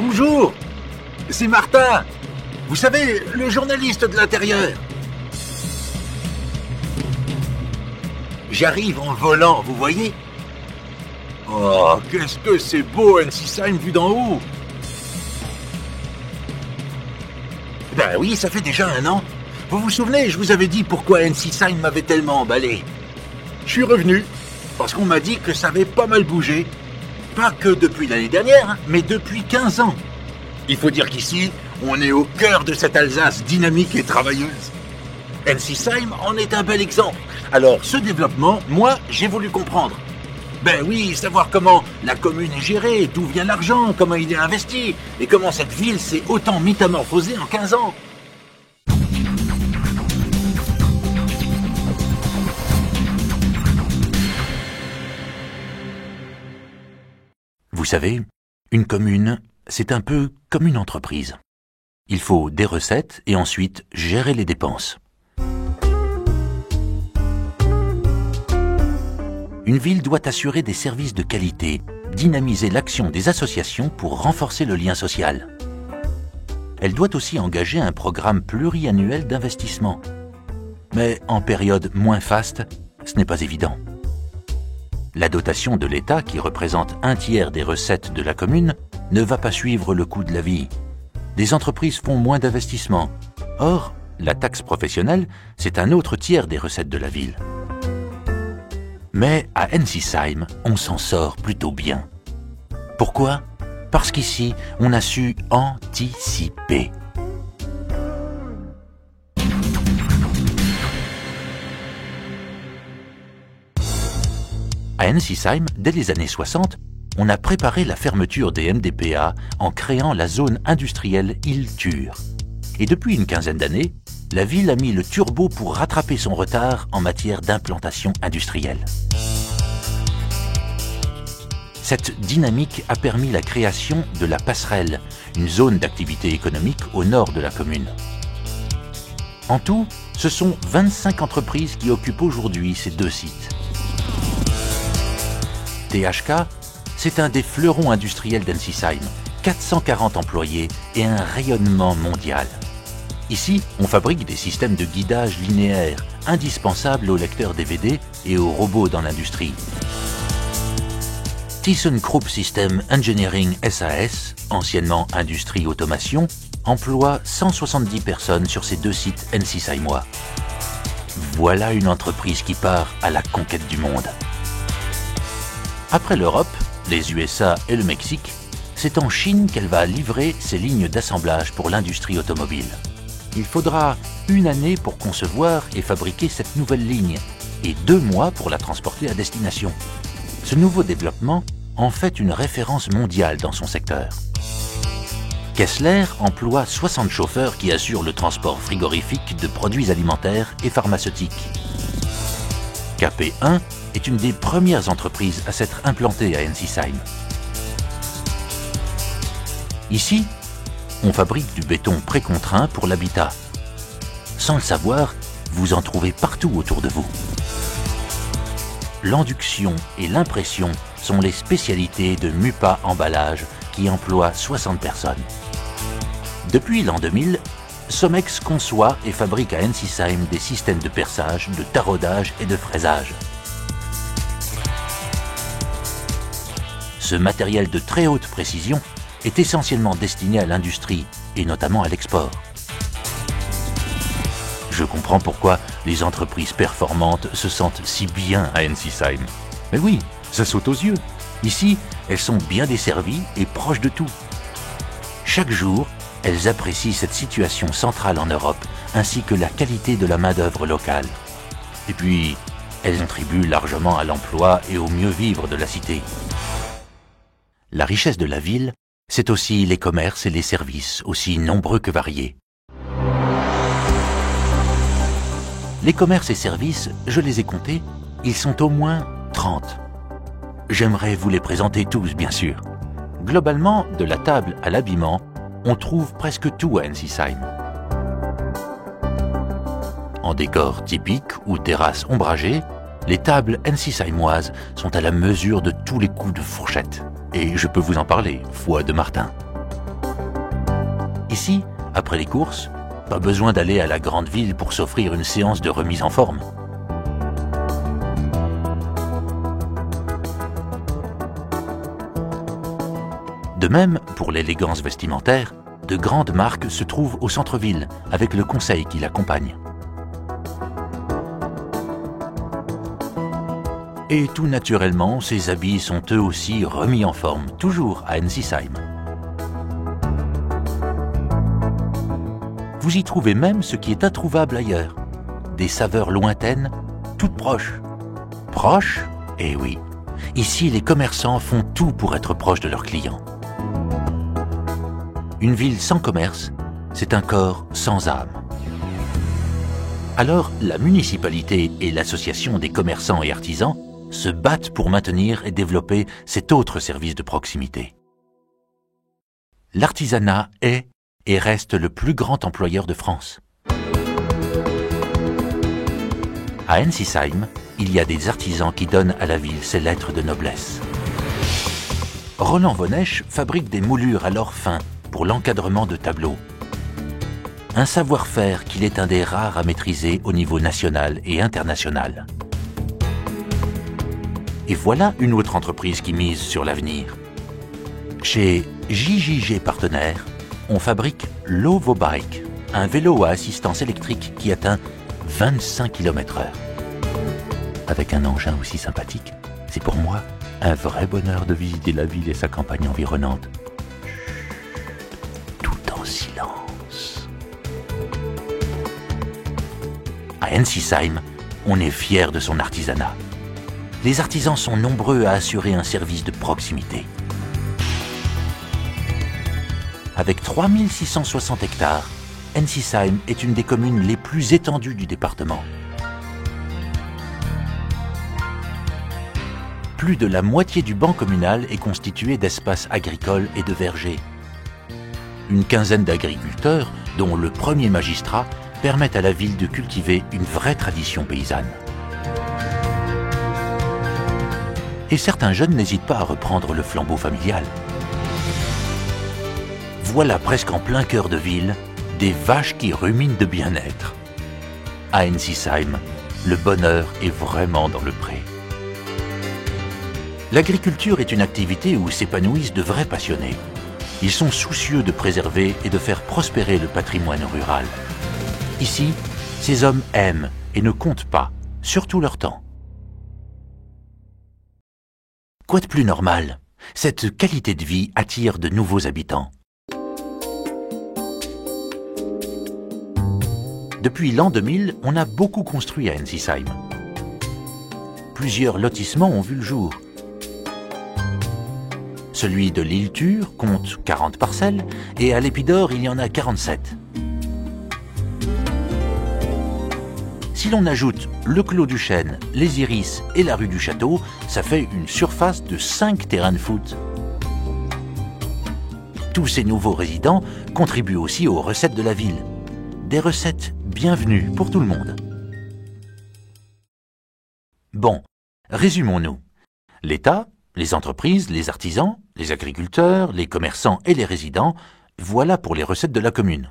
Bonjour, c'est Martin. Vous savez, le journaliste de l'intérieur. J'arrive en volant, vous voyez? Oh, qu'est-ce que c'est beau, Ensisheim vu d'en haut. Ben oui, ça fait déjà 1 an. Vous vous souvenez, je vous avais dit pourquoi Ensisheim m'avait tellement emballé. Je suis revenu, parce qu'on m'a dit que ça avait pas mal bougé. Pas que depuis l'année dernière, mais depuis 15 ans. Il faut dire qu'ici, on est au cœur de cette Alsace dynamique et travailleuse. Ensisheim en est un bel exemple. Alors, ce développement, moi, j'ai voulu comprendre. Ben oui, savoir comment la commune est gérée, d'où vient l'argent, comment il est investi, et comment cette ville s'est autant métamorphosée en 15 ans. Vous savez, une commune, c'est un peu comme une entreprise. Il faut des recettes et ensuite gérer les dépenses. Une ville doit assurer des services de qualité, dynamiser l'action des associations pour renforcer le lien social. Elle doit aussi engager un programme pluriannuel d'investissement. Mais en période moins faste, ce n'est pas évident. La dotation de l'État, qui représente 1/3 des recettes de la commune, ne va pas suivre le coût de la vie. Des entreprises font moins d'investissements. Or, la taxe professionnelle, c'est un autre tiers des recettes de la ville. Mais à Ensisheim, on s'en sort plutôt bien. Pourquoi? Parce qu'ici, on a su anticiper. À Ensisheim, dès les années 60, on a préparé la fermeture des MDPA en créant la zone industrielle Iltur. Et depuis une quinzaine d'années, la ville a mis le turbo pour rattraper son retard en matière d'implantation industrielle. Cette dynamique a permis la création de la Passerelle, une zone d'activité économique au nord de la commune. En tout, ce sont 25 entreprises qui occupent aujourd'hui ces 2 sites. THK, c'est un des fleurons industriels d'Ensisheim, 440 employés et un rayonnement mondial. Ici, on fabrique des systèmes de guidage linéaire, indispensables aux lecteurs DVD et aux robots dans l'industrie. ThyssenKrupp System Engineering SAS, anciennement Industrie Automation, emploie 170 personnes sur ces 2 sites ensisheimois. Voilà une entreprise qui part à la conquête du monde. Après l'Europe, les USA et le Mexique, c'est en Chine qu'elle va livrer ses lignes d'assemblage pour l'industrie automobile. Il faudra 1 année pour concevoir et fabriquer cette nouvelle ligne et 2 mois pour la transporter à destination. Ce nouveau développement en fait une référence mondiale dans son secteur. Kessler emploie 60 chauffeurs qui assurent le transport frigorifique de produits alimentaires et pharmaceutiques. KP1 est une des premières entreprises à s'être implantée à Ensisheim. Ici, on fabrique du béton précontraint pour l'habitat. Sans le savoir, vous en trouvez partout autour de vous. L'induction et l'impression sont les spécialités de Mupa Emballage qui emploie 60 personnes. Depuis l'an 2000, Somex conçoit et fabrique à Ensisheim des systèmes de perçage, de taraudage et de fraisage. Ce matériel de très haute précision est essentiellement destiné à l'industrie et notamment à l'export. Je comprends pourquoi les entreprises performantes se sentent si bien à Ensisheim. Mais oui, ça saute aux yeux. Ici, elles sont bien desservies et proches de tout. Chaque jour, elles apprécient cette situation centrale en Europe, ainsi que la qualité de la main-d'œuvre locale. Et puis, elles contribuent largement à l'emploi et au mieux-vivre de la cité. La richesse de la ville, c'est aussi les commerces et les services, aussi nombreux que variés. Les commerces et services, je les ai comptés, ils sont au moins 30. J'aimerais vous les présenter tous, bien sûr. Globalement, de la table à l'habillement, on trouve presque tout à Ensisheim. En décor typique ou terrasse ombragée, les tables ensisheimoises sont à la mesure de tous les coups de fourchette. Et je peux vous en parler, foi de Martin. Ici, après les courses, pas besoin d'aller à la grande ville pour s'offrir une séance de remise en forme. De même, pour l'élégance vestimentaire, de grandes marques se trouvent au centre-ville, avec le conseil qui l'accompagne. Et tout naturellement, ces habits sont eux aussi remis en forme, toujours à Ensisheim. Vous y trouvez même ce qui est introuvable ailleurs, des saveurs lointaines, toutes proches. Proches? Eh oui, ici les commerçants font tout pour être proches de leurs clients. Une ville sans commerce, c'est un corps sans âme. Alors, la municipalité et l'association des commerçants et artisans se battent pour maintenir et développer cet autre service de proximité. L'artisanat est et reste le plus grand employeur de France. À Ensisheim, il y a des artisans qui donnent à la ville ses lettres de noblesse. Roland Vonnesch fabrique des moulures à l'or fin pour l'encadrement de tableaux. Un savoir-faire qu'il est un des rares à maîtriser au niveau national et international. Et voilà une autre entreprise qui mise sur l'avenir. Chez JJG Partenaires, on fabrique l'Ovobike, un vélo à assistance électrique qui atteint 25 km/h. Avec un engin aussi sympathique, c'est pour moi un vrai bonheur de visiter la ville et sa campagne environnante. Tout en silence. À Ensisheim, on est fier de son artisanat. Les artisans sont nombreux à assurer un service de proximité. Avec 3660 hectares, Ensisheim est une des communes les plus étendues du département. Plus de la moitié du ban communal est constitué d'espaces agricoles et de vergers. Une quinzaine d'agriculteurs, dont le premier magistrat, permettent à la ville de cultiver une vraie tradition paysanne. Et certains jeunes n'hésitent pas à reprendre le flambeau familial. Voilà presque en plein cœur de ville, des vaches qui ruminent de bien-être. À Ensisheim, le bonheur est vraiment dans le pré. L'agriculture est une activité où s'épanouissent de vrais passionnés. Ils sont soucieux de préserver et de faire prospérer le patrimoine rural. Ici, ces hommes aiment et ne comptent pas, surtout leur temps. Quoi de plus normal? Cette qualité de vie attire de nouveaux habitants. Depuis l'an 2000, on a beaucoup construit à Ensisheim. Plusieurs lotissements ont vu le jour. Celui de l'île Thur compte 40 parcelles et à l'Épidore, il y en a 47. Si l'on ajoute le Clos du Chêne, les Iris et la rue du Château, ça fait une surface de 5 terrains de foot. Tous ces nouveaux résidents contribuent aussi aux recettes de la ville. Des recettes bienvenues pour tout le monde. Bon, résumons-nous. L'État, les entreprises, les artisans, les agriculteurs, les commerçants et les résidents, voilà pour les recettes de la commune.